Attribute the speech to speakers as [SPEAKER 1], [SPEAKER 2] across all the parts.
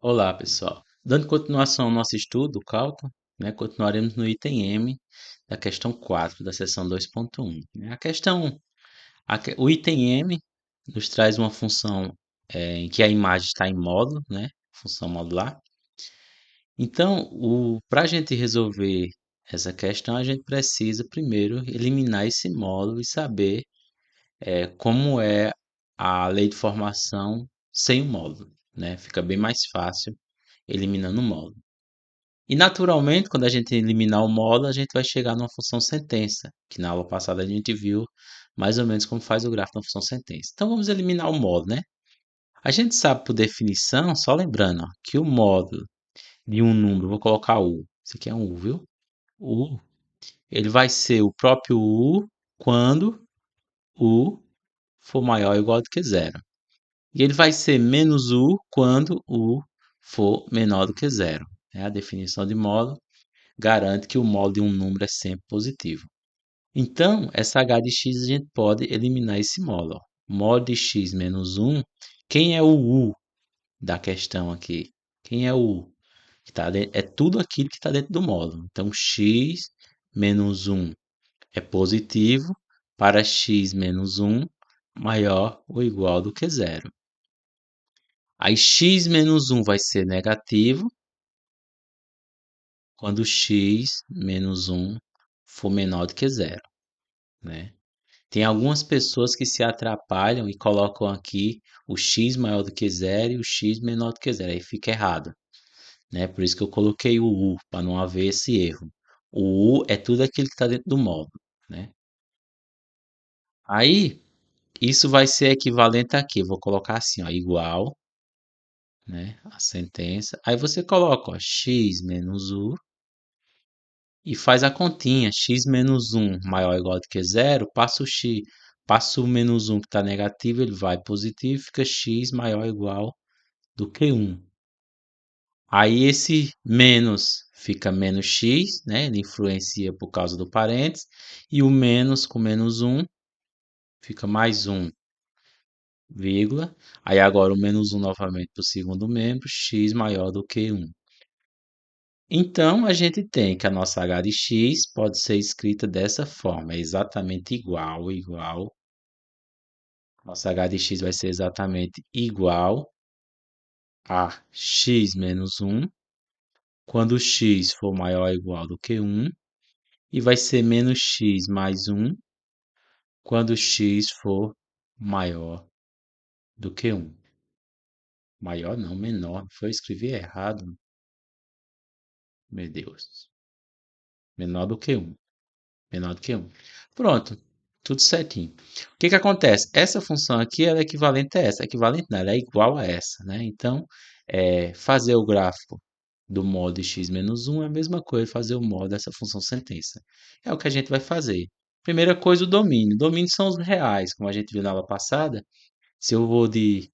[SPEAKER 1] Olá, pessoal. Dando continuação ao nosso estudo, do cálculo, continuaremos no item M da questão 4 da seção 2.1. O item M nos traz uma função em que a imagem está em módulo, função modular. Então, para a gente resolver essa questão, a gente precisa primeiro eliminar esse módulo e saber como é a lei de formação sem o módulo, né? Fica bem mais fácil eliminando o módulo. E naturalmente, quando a gente eliminar o módulo, a gente vai chegar numa função sentença, que na aula passada a gente viu mais ou menos como faz o gráfico da função sentença. Então vamos eliminar o módulo, né? A gente sabe por definição, só lembrando, ó, que o módulo de um número, vou colocar U, isso aqui é um U, viu? U, ele vai ser o próprio U quando U for maior ou igual do que zero. E ele vai ser menos U quando U for menor do que zero. É a definição de módulo garante que o módulo de um número é sempre positivo. Então, essa h de x a gente pode eliminar esse módulo. Módulo de x menos 1, quem é o u da questão aqui? Quem é o u? Que tá dentro, é tudo aquilo que está dentro do módulo. Então, x menos 1 é positivo para x menos 1 maior ou igual do que zero. Aí x menos 1 vai ser negativo quando x menos 1 for menor do que zero, né? Tem algumas pessoas que se atrapalham e colocam aqui o x maior do que zero e o x menor do que zero. Aí fica errado, né? Por isso que eu coloquei o u, para não haver esse erro. O u é tudo aquilo que está dentro do módulo, né? Aí, isso vai ser equivalente aqui. Eu vou colocar assim, ó, igual, né? A sentença. Aí você coloca, ó, x menos u e faz a continha. X menos 1 maior ou igual do que zero, passa o menos 1 que está negativo, ele vai positivo, fica x maior ou igual do que 1. Aí esse menos fica menos x, né? Ele influencia por causa do parênteses, e o menos com menos 1 fica mais 1, vírgula. Aí agora o menos 1 novamente para o segundo membro, x maior do que 1. Então, a gente tem que a nossa h de x pode ser escrita dessa forma, é exatamente igual. Nossa h de x vai ser exatamente igual a x menos 1, quando x for maior ou igual do que 1, e vai ser menos x mais 1, quando x for maior do que 1. Maior não, menor. Foi escrever errado, meu Deus. Menor do que 1. Menor do que 1. Pronto, tudo certinho. O que que acontece? Essa função aqui ela é equivalente a essa. Equivalente não, ela é igual a essa, né? Então, fazer o gráfico do modo de x menos 1 é a mesma coisa fazer o modo dessa função sentença. É o que a gente vai fazer. Primeira coisa, o domínio. O domínio são os reais, como a gente viu na aula passada. Se eu vou de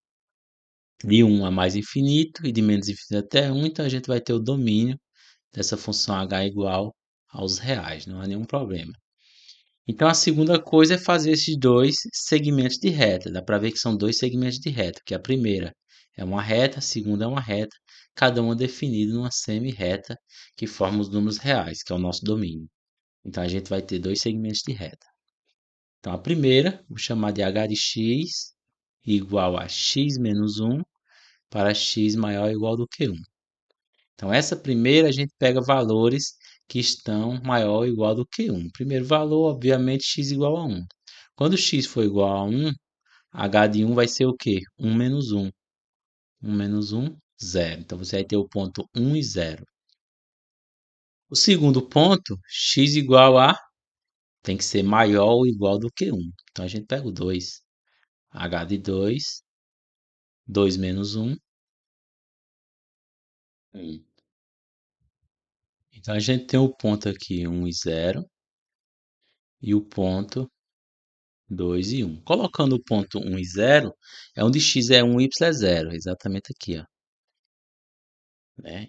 [SPEAKER 1] 1 a mais infinito e de menos infinito até 1, então a gente vai ter o domínio dessa função h igual aos reais. Não há nenhum problema. Então, a segunda coisa é fazer esses dois segmentos de reta. Dá para ver que são dois segmentos de reta, que a primeira é uma reta, a segunda é uma reta, cada uma definida numa semi-reta que forma os números reais, que é o nosso domínio. Então, a gente vai ter dois segmentos de reta. Então, a primeira, vou chamar de h de x igual a x menos 1 para x maior ou igual do que 1. Então, essa primeira a gente pega valores que estão maior ou igual do que 1. Primeiro valor, obviamente, x igual a 1. Quando x for igual a 1, h de 1 vai ser o quê? 1 menos 1. 1 menos 1, 0. Então, você vai ter o ponto 1 e 0. O segundo ponto, x igual a, tem que ser maior ou igual do que 1. Então, a gente pega o 2. h de 2, 2 menos 1, 1. Então, a gente tem o ponto aqui 1 e 0 e o ponto 2 e 1. Colocando o ponto 1 e 0, é onde x é 1 e y é 0, exatamente aqui, ó, né?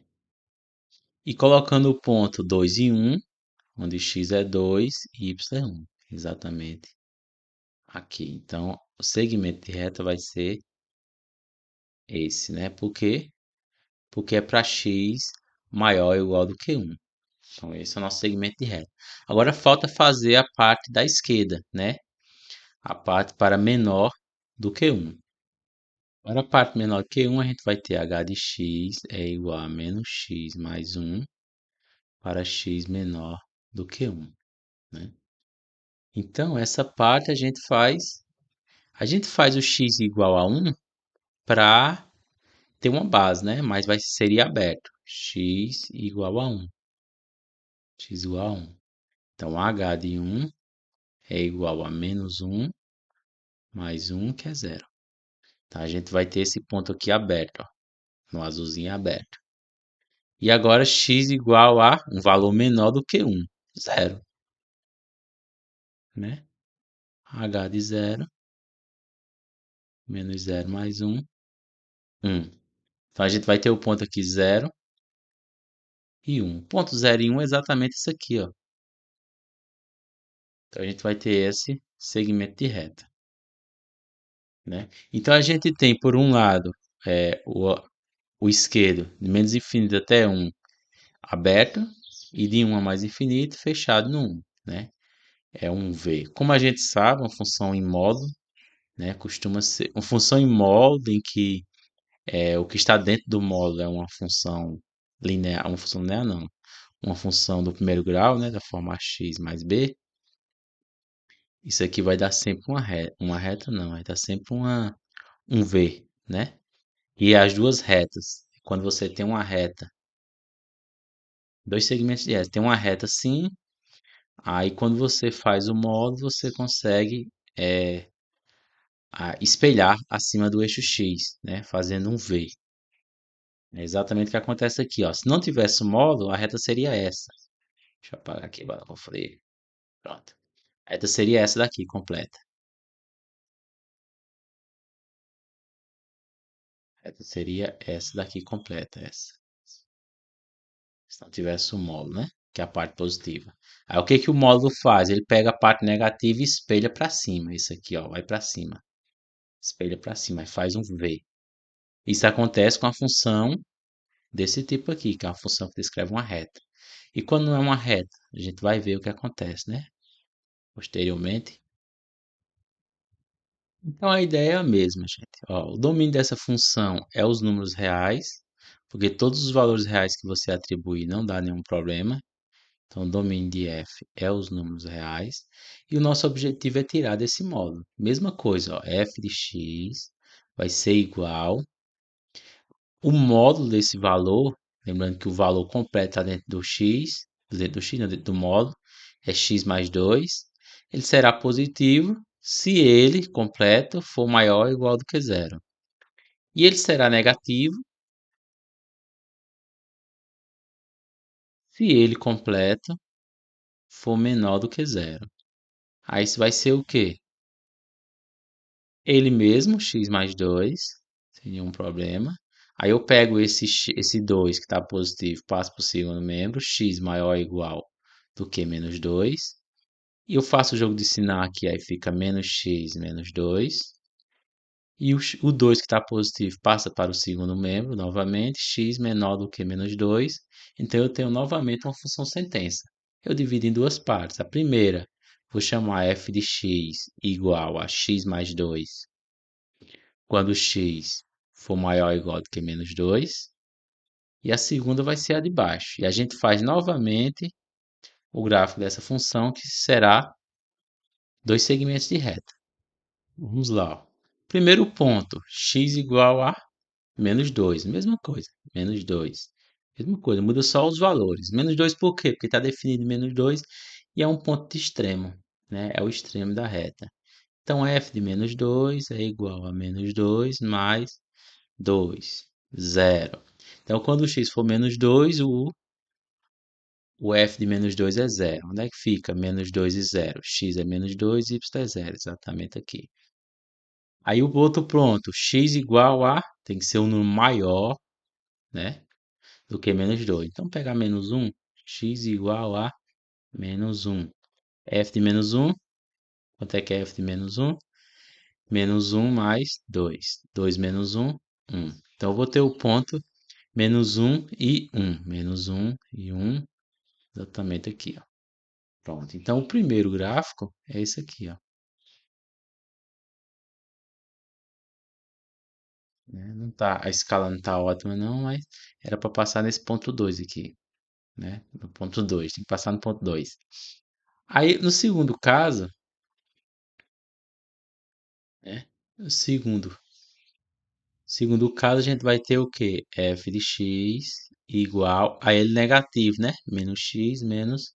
[SPEAKER 1] E colocando o ponto 2 e 1, onde x é 2 e y é 1, exatamente aqui. Então, o segmento de reta vai ser esse, né? Por quê? porque é para x maior ou igual do que um. Então, esse é o nosso segmento de reta. Agora falta fazer a parte da esquerda, né? A parte para menor do que um. Para a parte menor que um, a gente vai ter h de x é igual a menos x mais um para x menor do que um, né? Então, essa parte a gente faz o x igual a um para ter uma base, né? Mas seria aberto. X igual a um. X igual a um. Então, h de um é igual a menos um mais um, que é zero. Então, a gente vai ter esse ponto aqui aberto, ó, no azulzinho aberto. E agora x igual a um valor menor do que um, zero, né? H de zero menos zero mais um, um. Então, a gente vai ter o ponto aqui zero e um. Ponto zero e um é exatamente isso aqui, ó. Então, a gente vai ter esse segmento de reta, né? Então, a gente tem, por um lado, o esquerdo, de menos infinito até um aberto, e de 1 a mais infinito, fechado no 1, né? É um V. Como a gente sabe, uma função em módulo, né, costuma ser uma função em módulo em que o que está dentro do módulo é uma função linear, uma função linear não, uma função do primeiro grau, né, da forma x mais b. Isso aqui vai dar sempre uma reta não, vai dar sempre um V, né? E as duas retas, quando você tem uma reta, dois segmentos de reta, tem uma reta assim, aí quando você faz o módulo, você consegue espelhar acima do eixo X, né? Fazendo um V. É exatamente o que acontece aqui, ó. Se não tivesse o módulo, a reta seria essa. Deixa eu apagar aqui agora, conferir. Pronto. A reta seria essa daqui, completa. A reta seria essa daqui, completa, essa. Se não tivesse o módulo, né? Que é a parte positiva. Aí o que que o módulo faz? Ele pega a parte negativa e espelha para cima. Isso aqui, ó, vai para cima. Espelha para cima e faz um V. Isso acontece com a função desse tipo aqui, que é uma função que descreve uma reta. E quando não é uma reta, a gente vai ver o que acontece, né? Posteriormente. Então a ideia é a mesma, gente. Ó, o domínio dessa função é os números reais, porque todos os valores reais que você atribui não dá nenhum problema. Então o domínio de f é os números reais. E o nosso objetivo é tirar desse módulo. Mesma coisa, ó, f de x vai ser igual. O módulo desse valor, lembrando que o valor completo está dentro do x, não, dentro do módulo, é x mais 2. Ele será positivo se ele completo for maior ou igual do que zero. E ele será negativo se ele completo for menor do que zero. Aí isso vai ser o quê? Ele mesmo, x mais 2, sem nenhum problema. Aí eu pego esse 2 que está positivo, passo para o segundo membro, x maior ou igual do que menos 2. E eu faço o jogo de sinal aqui, aí fica menos x menos 2. E o 2 que está positivo passa para o segundo membro, novamente, x menor do que menos 2. Então eu tenho novamente uma função sentença. Eu divido em duas partes. A primeira, vou chamar f de x igual a x mais 2, quando x for maior ou igual do que menos 2. E a segunda vai ser a de baixo. E a gente faz novamente o gráfico dessa função, que será dois segmentos de reta. Vamos lá, ó. Primeiro ponto, x igual a menos 2. Mesma coisa, menos 2. Mesma coisa, muda só os valores. Menos 2 por quê? Porque está definido menos 2 e é um ponto de extremo, né? É o extremo da reta. Então, f de menos 2 é igual a menos 2 mais 2, zero. Então, quando o x for menos 2, o f de menos 2 é zero. Onde é que fica menos 2 e zero? X é menos 2, y é zero, exatamente aqui. Aí o outro pronto, x igual a, tem que ser um número maior, né, do que menos 2. Então, pegar menos 1, x igual a menos 1. F de menos 1, quanto é que é f de menos 1? Menos 1 mais 2. 2 menos 1, 1. Então, eu vou ter o ponto Menos um e um. Menos um e um, exatamente aqui, ó. Pronto. Então, o primeiro gráfico é esse aqui, ó. Né? Não tá, a escala não tá ótima não, mas era para passar nesse ponto 2 aqui, né? No ponto 2, tem que passar no ponto 2. Aí, no segundo caso, né? No segundo caso, a gente vai ter o quê? F de x igual a ele negativo, né? Menos x menos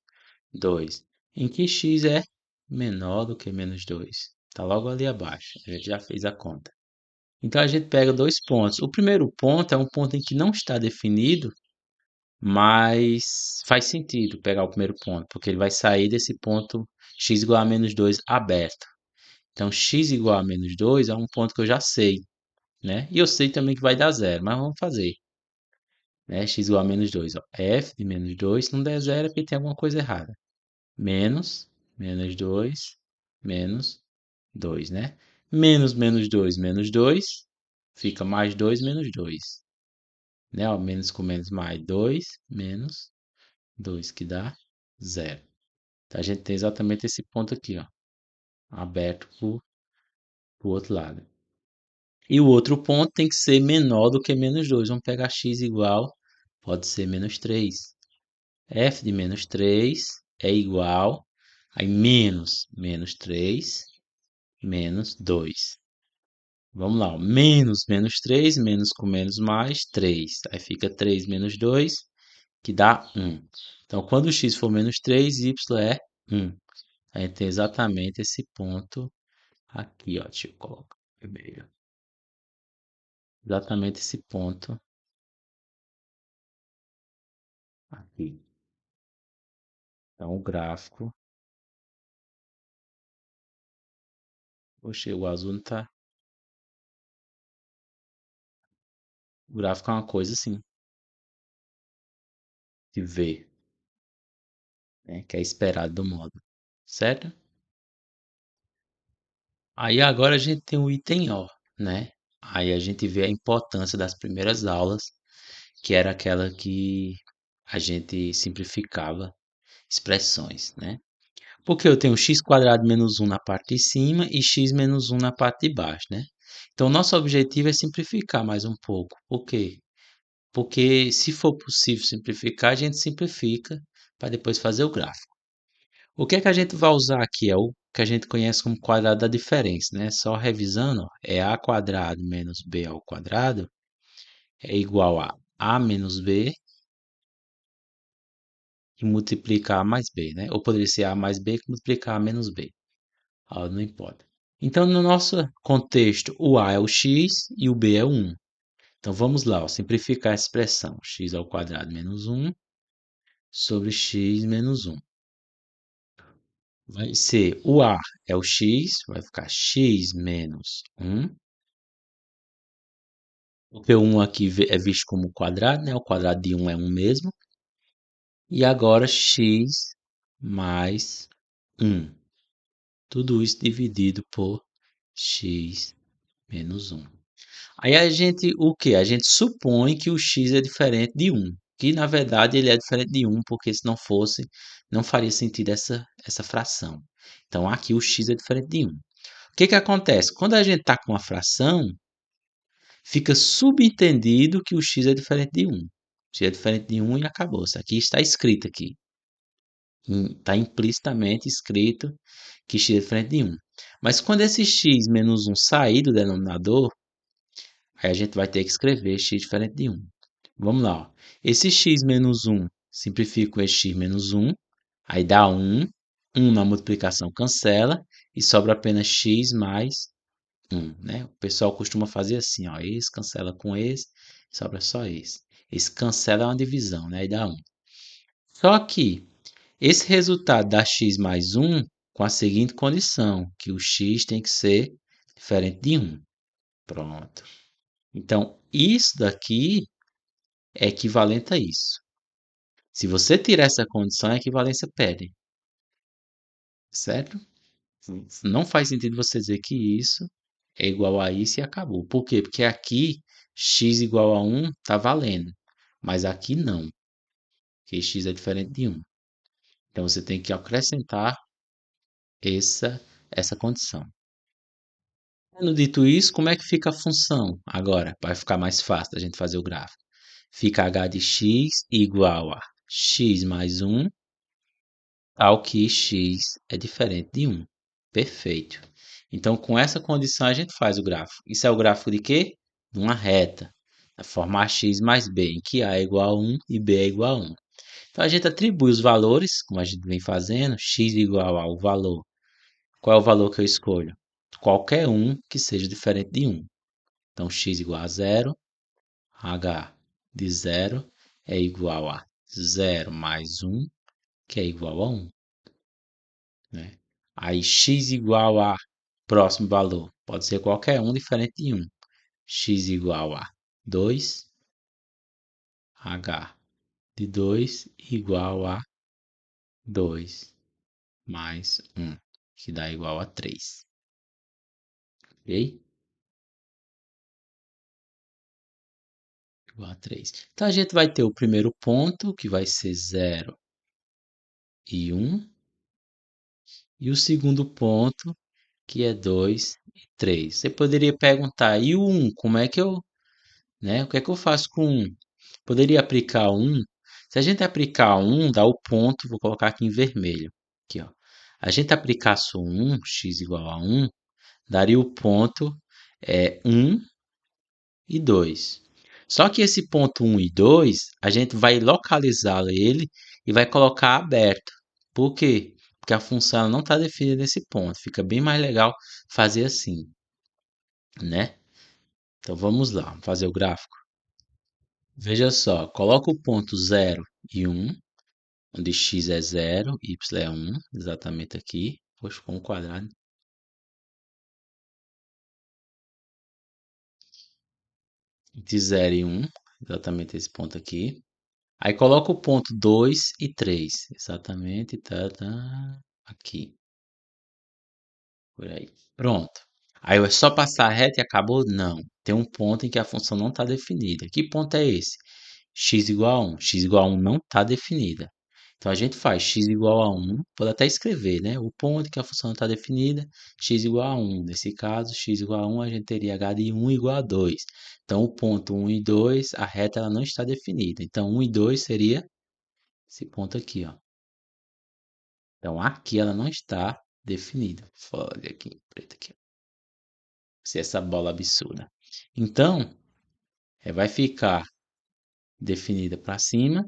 [SPEAKER 1] 2. Em que x é menor do que menos 2? Tá logo ali abaixo. A gente já fez a conta. Então a gente pega dois pontos. O primeiro ponto é um ponto em que não está definido, mas faz sentido pegar o primeiro ponto, porque ele vai sair desse ponto x igual a menos 2 aberto. Então x igual a menos 2 é um ponto que eu já sei, né? E eu sei também que vai dar zero, mas vamos fazer. Né? X igual a menos 2. Ó. F de menos 2, se não der zero é porque tem alguma coisa errada. Menos, menos 2, menos 2, né? Menos 2, menos 2, fica mais 2, menos 2. Né? Ó, menos com menos mais 2, menos 2, que dá zero. Então, a gente tem exatamente esse ponto aqui, ó, aberto para o outro lado. E o outro ponto tem que ser menor do que menos 2. Vamos pegar x igual, pode ser menos 3. F de menos 3 é igual a menos 3, menos 2. Vamos lá, ó. Menos 3, menos com menos mais 3. Aí fica 3 menos 2, que dá 1. Então, quando x for menos 3, y é 1. A gente tem exatamente esse ponto aqui, ó. Deixa eu colocar vermelho. Exatamente esse ponto aqui. Então, o gráfico. Oxe, o azul não tá. O gráfico é uma coisa assim, de ver, né? Que é esperado do módulo. Certo? Aí agora a gente tem o item O, né? Aí a gente vê a importância das primeiras aulas, que era aquela que a gente simplificava expressões, né? Porque eu tenho x quadrado menos um na parte de cima e x menos um na parte de baixo, né? Então, nosso objetivo é simplificar mais um pouco. Por quê? Porque se for possível simplificar, a gente simplifica para depois fazer o gráfico. O que é que a gente vai usar aqui? É o que a gente conhece como quadrado da diferença, né? Só revisando, ó, é a quadrado menos b ao quadrado é igual a menos b que multiplica a mais b, né? Ou poderia ser a mais b que multiplicar a menos b. Ah, não importa. Então, no nosso contexto, o a é o x e o b é o 1. Então, vamos lá, ó, simplificar a expressão. X ao quadrado menos 1 sobre x menos 1. Vai ser o a é o x, vai ficar x menos 1. Porque o 1 aqui é visto como quadrado, né? O quadrado de 1 é 1 mesmo. E agora x mais 1. Tudo isso dividido por x menos 1. Aí a gente, o que? A gente supõe que o x é diferente de 1. Que na verdade ele é diferente de 1, porque se não fosse, não faria sentido essa fração. Então aqui o x é diferente de 1. O que que acontece? Quando a gente está com uma fração, fica subentendido que o x é diferente de 1. X é diferente de 1 e acabou. Isso aqui está escrito aqui. Está implicitamente escrito que x é diferente de 1. Mas quando esse x menos 1 sair do denominador, aí a gente vai ter que escrever x diferente de 1. Vamos lá. Ó. Esse x menos 1 simplifica com esse x menos 1. Aí dá 1. 1 na multiplicação cancela. E sobra apenas x mais 1. Né? O pessoal costuma fazer assim. Ó, esse cancela com esse. Sobra só esse. Esse cancela é uma divisão. Né? Aí dá 1. Só que esse resultado dá x mais 1 com a seguinte condição. Que o x tem que ser diferente de 1. Pronto. Então, isso daqui é equivalente a isso. Se você tirar essa condição, a equivalência perde, certo? Não faz sentido você dizer que isso é igual a isso e acabou. Por quê? Porque aqui x igual a 1 está valendo. Mas aqui não, que x é diferente de um. Então você tem que acrescentar essa condição. Tendo dito isso, como é que fica a função agora? Vai ficar mais fácil a gente fazer o gráfico. Fica h de x igual a x mais um, ao que x é diferente de um. Perfeito. Então, com essa condição, a gente faz o gráfico. Isso é o gráfico de quê? De uma reta. Da forma ax mais b, em que a é igual a 1 e b é igual a 1. Então, a gente atribui os valores, como a gente vem fazendo, x igual ao valor. Qual é o valor que eu escolho? Qualquer um que seja diferente de 1. Então, x igual a zero, h de zero é igual a zero mais um, que é igual a 1. Né? Aí x igual a próximo valor. Pode ser qualquer um diferente de 1. X igual a 2, h de 2 igual a 2 mais 1, que dá igual a 3. Ok? Igual a 3. Então a gente vai ter o primeiro ponto, que vai ser 0 e 1, e o segundo ponto, que é 2 e 3. Você poderia perguntar, e o 1, como é que eu, né? O que é que eu faço com 1? Poderia aplicar 1. Se a gente aplicar 1, dá o ponto, vou colocar aqui em vermelho. Aqui, ó. A gente aplicasse 1, x igual a 1, daria o ponto 1 e 2. Só que esse ponto 1 e 2, a gente vai localizar ele e vai colocar aberto. Por quê? Porque a função não está definida nesse ponto. Fica bem mais legal fazer assim, né? Então vamos lá, vamos fazer o gráfico. Veja só, coloca o ponto 0 e 1, onde x é 0, y é 1, exatamente aqui. Poxa, ficou um quadrado. Entre 0 e 1, exatamente esse ponto aqui. Aí coloca o ponto 2 e 3, exatamente, aqui, por aí. Pronto. Aí é só passar reto e acabou? Não. Tem um ponto em que a função não está definida. Que ponto é esse? X igual a 1. X igual a 1 não está definida. Então a gente faz x igual a 1, pode até escrever, né? O ponto que a função não está definida, x igual a 1. Nesse caso, x igual a 1, a gente teria h de 1 igual a 2. Então o ponto 1 e 2, a reta ela não está definida. Então 1 e 2 seria esse ponto aqui, ó. Então aqui ela não está definida. Olha aqui, preto aqui. Se essa bola absurda. Então, vai ficar definida para cima,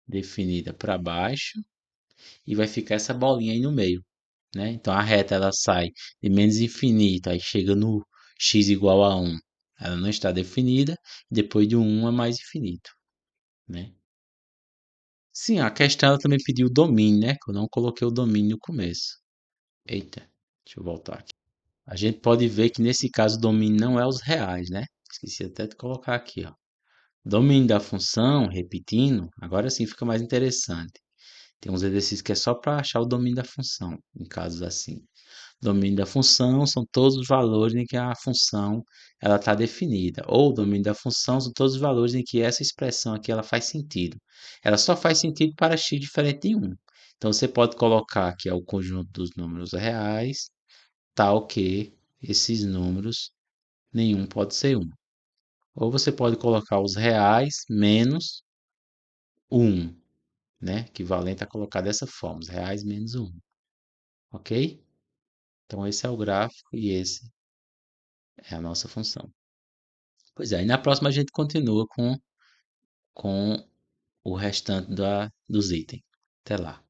[SPEAKER 1] definida para baixo e vai ficar essa bolinha aí no meio, né? Então a reta ela sai de menos infinito, aí chega no x igual a 1. Ela não está definida, depois de 1 é mais infinito, né? Sim, a questão ela também pediu o domínio, né? Que eu não coloquei o domínio no começo. Eita, deixa eu voltar aqui. A gente pode ver que nesse caso o domínio não é os reais, né? Esqueci até de colocar aqui, ó. Domínio da função, repetindo, agora sim fica mais interessante. Tem uns exercícios que é só para achar o domínio da função, em casos assim. Domínio da função são todos os valores em que a função ela está definida. Ou domínio da função são todos os valores em que essa expressão aqui ela faz sentido. Ela só faz sentido para x diferente de 1. Então você pode colocar que é o conjunto dos números reais, tal que esses números nenhum pode ser 1. Ou você pode colocar os reais menos 1, né? Equivalente a colocar dessa forma, os reais menos 1. Ok? Então esse é o gráfico e esse é a nossa função. Pois é, e na próxima a gente continua com o restante dos itens. Até lá.